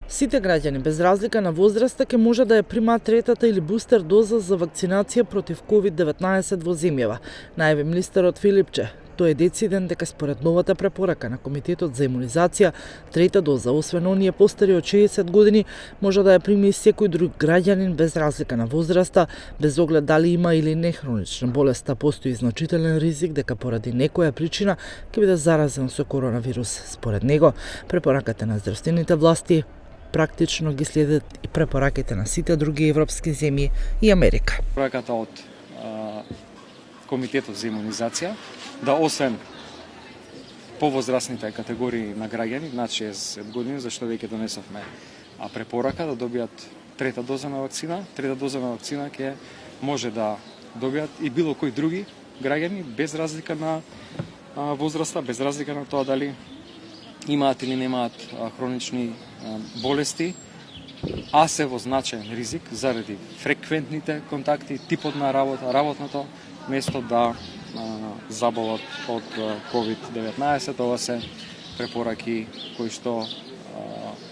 Сите граѓани без разлика на возраста ќе може да ја примаат третата или бустер доза за вакцинација против COVID-19 во земјава, најави министерот Филипче. Тој е дециден дека според новата препорака на Комитетот за имунизација, трета доза, освен оние постари од 60 години, може да ја прими и секој друг граѓанин без разлика на возраста, без оглед дали има или не хронична болест, а постои значителен ризик дека поради некоја причина ќе биде заразен со коронавирус. Според него, препораката на здравствените власти практично ги следат и препораките на сите други европски земји и Америка. Препораката од Комитетот за имунизација да освен повозрастните категории на граѓани над 60 години, зашто веќе донесовме препорака да добијат трета доза на вакцина. Трета доза на вакцина ќе може да добијат и било кои други граѓани без разлика на возраста, без разлика на тоа дали имаат или немаат хронични болести, а се во значаен ризик заради фреквентните контакти, типот на работа, работното место да заболат од COVID-19. Ова се препораки кои што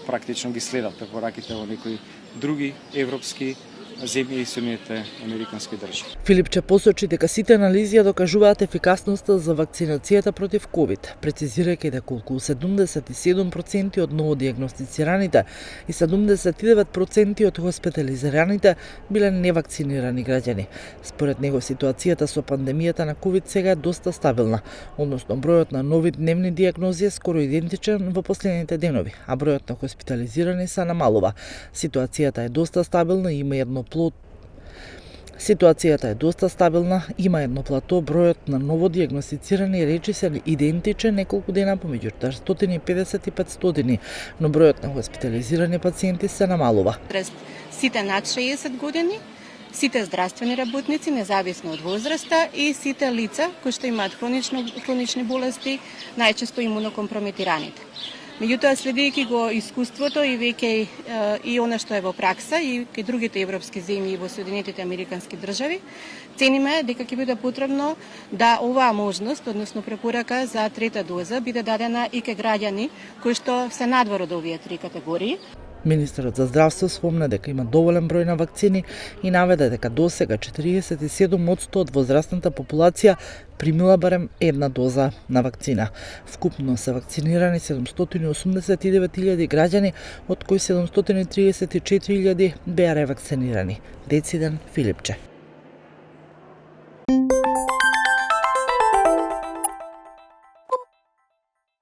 практично ги следат препораките во некои други европски земји и Соединетите американски држави. Филипче посочи дека сите анализи ја докажуваат ефикасноста за вакцинацијата против ковид, прецизирајќи дека околу 77% од новодиагностицираните и 79% од хоспитализираните биле невакцинирани граѓани. Според него ситуацијата со пандемијата на ковид сега е доста стабилна, односно бројот на нови дневни диагнози е скоро идентичен во последните денови, а бројот на хоспитализирани се намалува. Ситуацијата е доста стабилна и има едно плато, бројот на новодиагностицирани речи се идентичен неколку дена помеѓу 450 и 500, но бројот на хоспитализирани пациенти се намалува. Сите над 60 години, сите здравствени работници, независно од возраста, и сите лица кои што имаат хронични болести, најчесто имунокомпрометираните. Меѓутоа, следејќи го искуството и веќе и она што е во пракса и кај другите европски земји и во Соединетите американски држави, цениме дека ќе биде потребно да оваа можност, односно препорака за трета доза, биде дадена и кај граѓани кои што се надвор од овие три категории. Министерот за здравство спомна дека има доволен број на вакцини и наведе дека досега 47% од возрастната популација примила барем една доза на вакцина. Вкупно се вакцинирани 789.000 граѓани, од кои 734.000 беа ревакцинирани. Дециден Филипче.